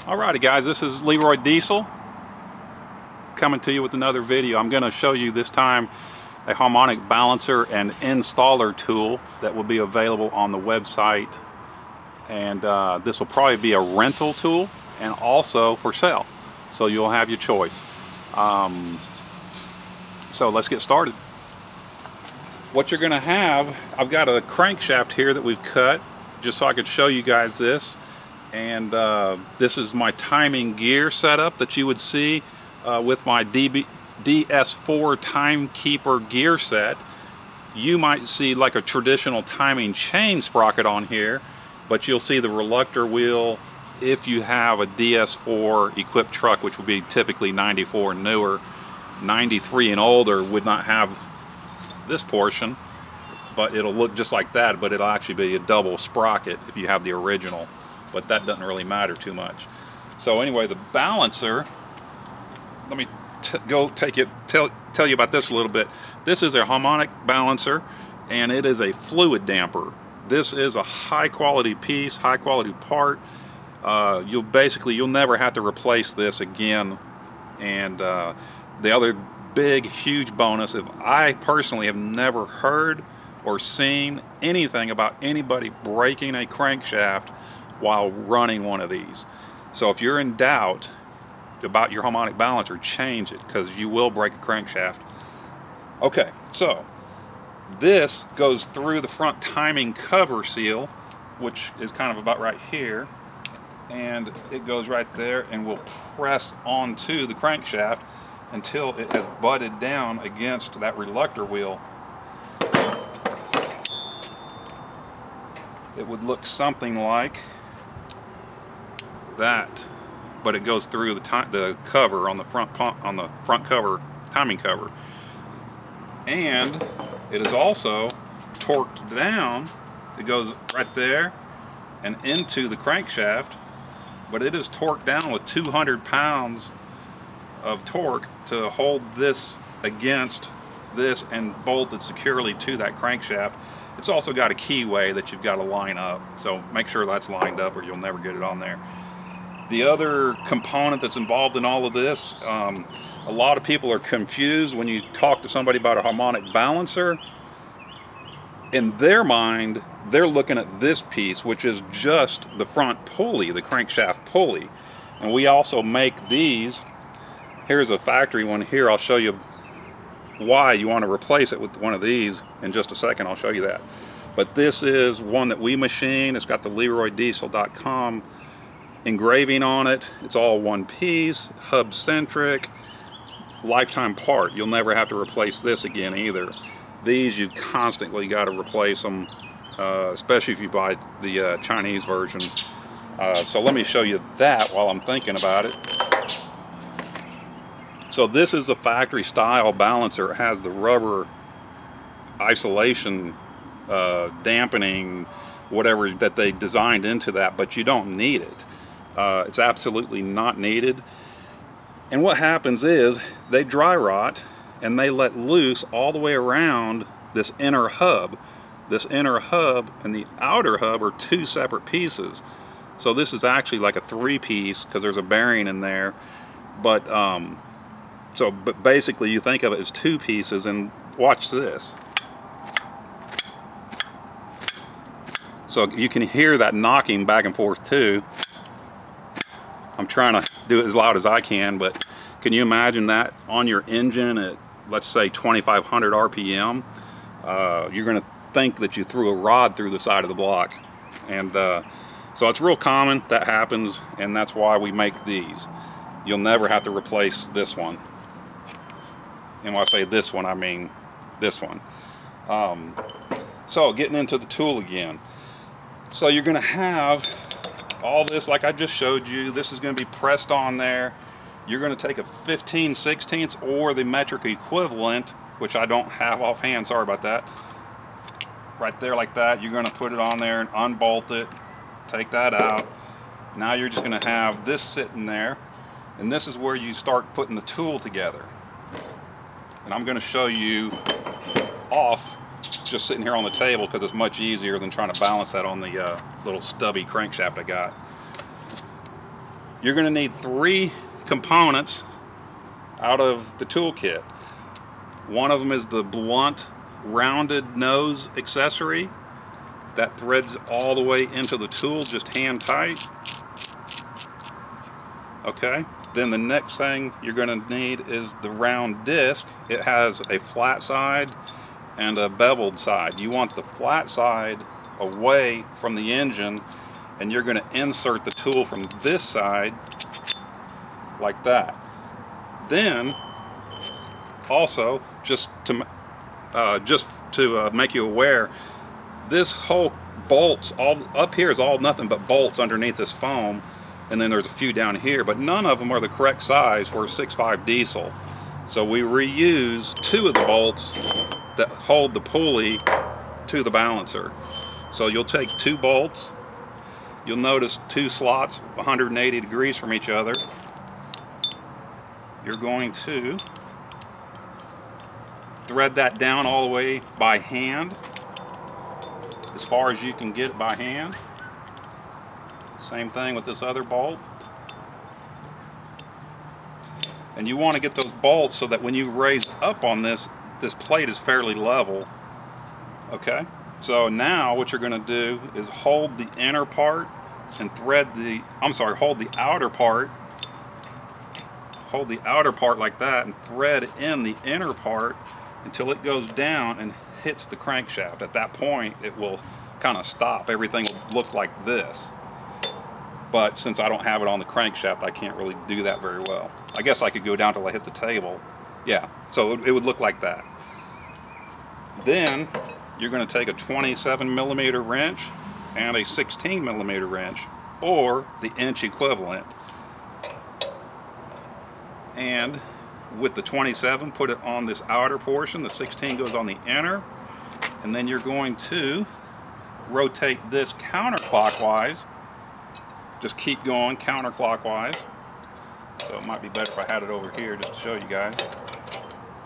Alrighty guys, this is Leroy Diesel coming to you with another video. I'm going to show you this time a harmonic balancer and installer tool that will be available on the website, and this will probably be a rental tool and also for sale, so you'll have your choice. So let's get started. What you're going to have, I've got a crankshaft here that we've cut just so I could show you guys this. And this is my timing gear setup that you would see with my DS4 timekeeper gear set. You might see like a traditional timing chain sprocket on here, but you'll see the reluctor wheel if you have a DS4 equipped truck, which would be typically 94 and newer. 93 and older would not have this portion, but it'll look just like that, but it'll actually be a double sprocket if you have the original. But that doesn't really matter too much. So anyway, the balancer, let me tell you about this a little bit. This is a harmonic balancer, and it is a fluid damper. This is a high quality piece, high quality part. You'll never have to replace this again. And the other big, huge bonus, if I personally have never heard or seen anything about anybody breaking a crankshaft while running one of these. So if you're in doubt about your harmonic balancer, change it, because you will break a crankshaft. Okay, so this goes through the front timing cover seal, which is kind of about right here, and it goes right there and will press onto the crankshaft until it has butted down against that reluctor wheel. It would look something like that, but it goes through the cover on the front cover, timing cover, and it is also torqued down. It goes right there and into the crankshaft, but it is torqued down with 200 pounds of torque to hold this against this and bolted securely to that crankshaft. It's also got a keyway that you've got to line up, so make sure that's lined up or you'll never get it on there. The other component that's involved in all of this, a lot of people are confused when you talk to somebody about a harmonic balancer. In their mind, they're looking at this piece, which is just the front pulley, the crankshaft pulley. And we also make these. Here's a factory one here. I'll show you why you want to replace it with one of these in just a second. I'll show you that. But this is one that we machine. It's got the LeroyDiesel.com engraving on it. It's all one piece, hub centric, lifetime part. You'll never have to replace this again either. These you've constantly got to replace them, especially if you buy the Chinese version. So let me show you that while I'm thinking about it. So this is a factory style balancer. It has the rubber isolation, dampening, whatever that they designed into that, but you don't need it. It's absolutely not needed. And what happens is they dry rot and they let loose all the way around this inner hub. This inner hub and the outer hub are two separate pieces. So this is actually like a three-piece because there's a bearing in there. But basically you think of it as two pieces, and watch this. So you can hear that knocking back and forth too. I'm trying to do it as loud as I can, but can you imagine that on your engine at, let's say, 2,500 RPM? You're going to think that you threw a rod through the side of the block. And so it's real common that happens, and that's why we make these. You'll never have to replace this one. And when I say this one, I mean this one. So getting into the tool again. So you're going to have all this like I just showed you. This is going to be pressed on there. You're going to take a 15/16 or the metric equivalent, which I don't have offhand, sorry about that. Right there like that. You're going to put it on there and unbolt it. Take that out. Now you're just going to have this sitting there, and this is where you start putting the tool together. And I'm going to show you off just sitting here on the table because it's much easier than trying to balance that on the little stubby crankshaft I got. You're going to need 3 components out of the toolkit. One of them is the blunt rounded nose accessory that threads all the way into the tool, just hand tight. Okay, then the next thing you're going to need is the round disc. It has a flat side and a beveled side. You want the flat side away from the engine, and you're going to insert the tool from this side like that. Then also, just to make you aware, this whole bolts, all up here is all nothing but bolts underneath this foam, and then there's a few down here, but none of them are the correct size for a 6.5 diesel. So we reuse 2 of the bolts that hold the pulley to the balancer. So you'll take 2 bolts, you'll notice 2 slots 180 degrees from each other. You're going to thread that down all the way by hand, as far as you can get it by hand. Same thing with this other bolt. And you want to get those bolts so that when you raise up on this plate is fairly level. Okay, so now what you're going to do is hold the inner part and hold the outer part. Hold the outer part like that and thread in the inner part until it goes down and hits the crankshaft. At that point, it will kind of stop. Everything will look like this. But since I don't have it on the crankshaft, I can't really do that very well. I guess I could go down till I hit the table. Yeah, so it would look like that. Then you're going to take a 27mm wrench and a 16mm wrench, or the inch equivalent. And with the 27, put it on this outer portion, the 16 goes on the inner, and then you're going to rotate this counterclockwise. Just keep going counterclockwise. So it might be better if I had it over here just to show you guys.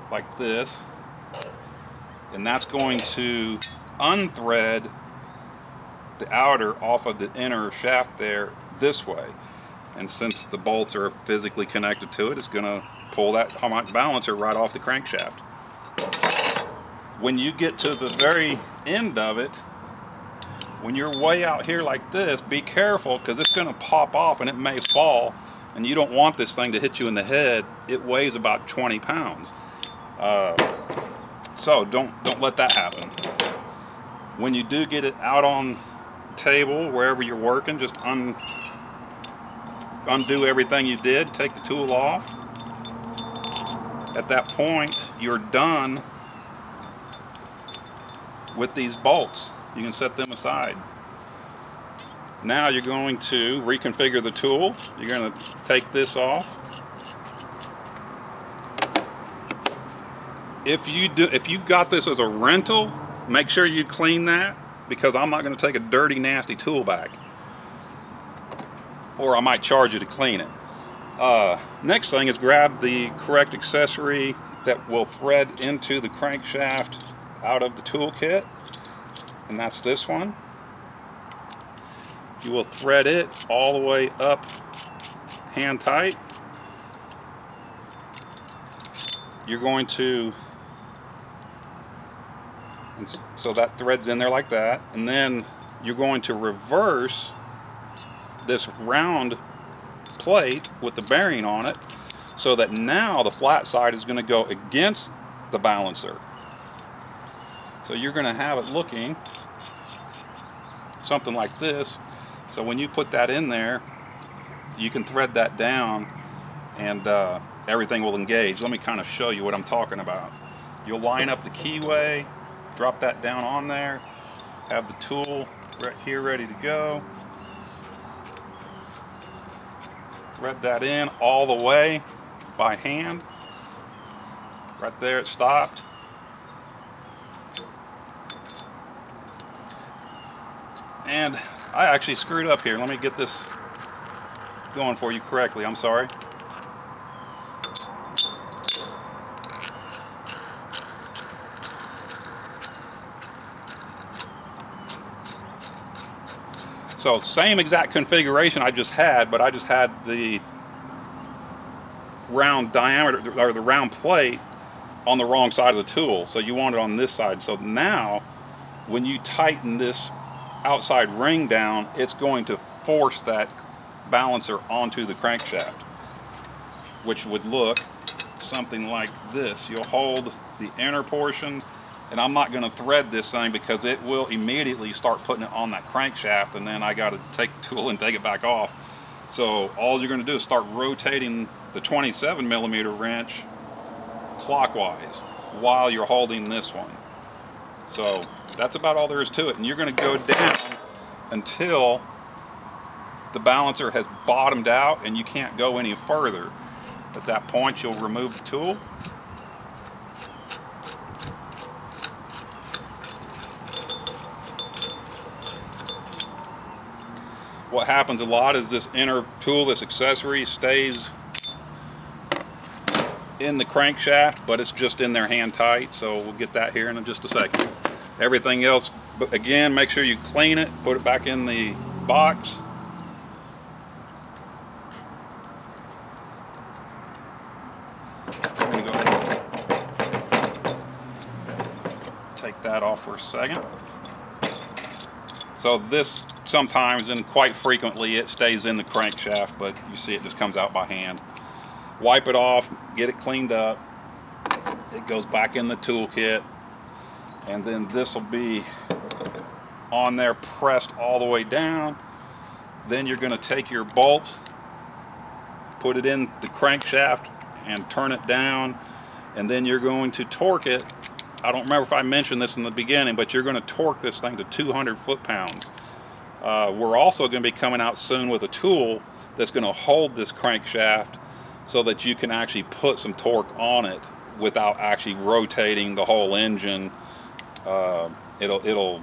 Like this. And that's going to unthread the outer off of the inner shaft there this way. And since the bolts are physically connected to it, it's going to pull that harmonic balancer right off the crankshaft. When you get to the very end of it, when you're way out here like this, be careful, because it's going to pop off and it may fall, and you don't want this thing to hit you in the head. It weighs about 20 pounds. So don't let that happen. When you do get it out on the table, wherever you're working, just undo everything you did, take the tool off. At that point, you're done with these bolts. You can set them aside. Now you're going to reconfigure the tool. You're going to take this off. If you've got this as a rental, make sure you clean that, because I'm not going to take a dirty, nasty tool back. Or I might charge you to clean it. Next thing is grab the correct accessory that will thread into the crankshaft out of the toolkit, and that's this one. You will thread it all the way up hand tight. You're going to, so that threads in there like that, and then you're going to reverse this round plate with the bearing on it, so that now the flat side is going to go against the balancer. So you're going to have it looking something like this. So when you put that in there, you can thread that down, and everything will engage. Let me kind of show you what I'm talking about. You'll line up the keyway, drop that down on there, have the tool right here ready to go. Thread that in all the way by hand. Right there it stopped. And I actually screwed up here. Let me get this going for you correctly. I'm sorry. So same exact configuration I just had, but I just had the round diameter or the round plate on the wrong side of the tool. So you want it on this side. So now when you tighten this outside ring down, it's going to force that balancer onto the crankshaft, which would look something like this. You'll hold the inner portion, and I'm not going to thread this thing because it will immediately start putting it on that crankshaft, and then I got to take the tool and take it back off. So all you're going to do is start rotating the 27mm wrench clockwise while you're holding this one. So that's about all there is to it, and you're going to go down until the balancer has bottomed out and you can't go any further. At that point, you'll remove the tool. What happens a lot is this inner tool, this accessory, stays in the crankshaft, but it's just in there hand tight, so we'll get that here in just a second. Everything else, but again, make sure you clean it, put it back in the box. I'm gonna go ahead and take that off for a second. So this sometimes, and quite frequently, it stays in the crankshaft, but you see it just comes out by hand. Wipe it off, get it cleaned up. It goes back in the toolkit, and then this will be on there pressed all the way down. Then you're going to take your bolt, put it in the crankshaft and turn it down, and then you're going to torque it. I don't remember if I mentioned this in the beginning, but you're going to torque this thing to 200 foot-pounds. We're also going to be coming out soon with a tool that's going to hold this crankshaft so that you can actually put some torque on it without actually rotating the whole engine. It'll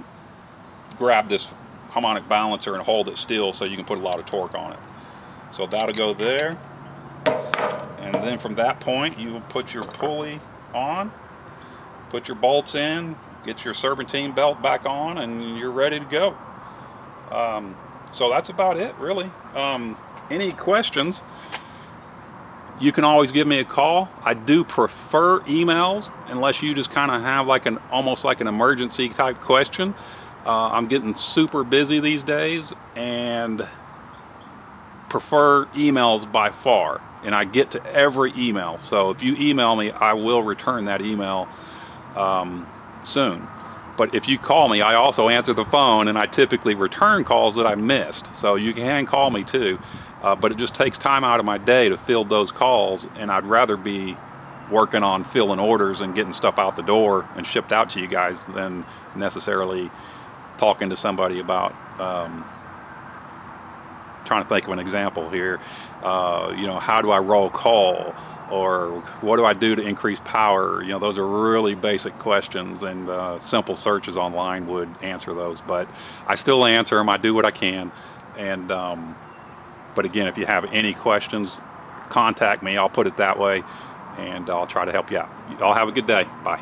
grab this harmonic balancer and hold it still so you can put a lot of torque on it. So that'll go there. And then from that point, you will put your pulley on, put your bolts in, get your serpentine belt back on, and you're ready to go. So that's about it, really. Any questions, you can always give me a call. I do prefer emails unless you just kind of have like almost like an emergency type question. I'm getting super busy these days and prefer emails by far, and I get to every email. So if you email me, I will return that email soon. But if you call me, I also answer the phone, and I typically return calls that I missed. So you can call me too, but it just takes time out of my day to field those calls, and I'd rather be working on filling orders and getting stuff out the door and shipped out to you guys than necessarily talking to somebody about trying to think of an example here. You know, how do I roll coal, or what do I do to increase power? You know, those are really basic questions, and simple searches online would answer those. But I still answer them. I do what I can. And but again, if you have any questions, contact me. I'll put it that way, and I'll try to help you out. Y'all have a good day. Bye.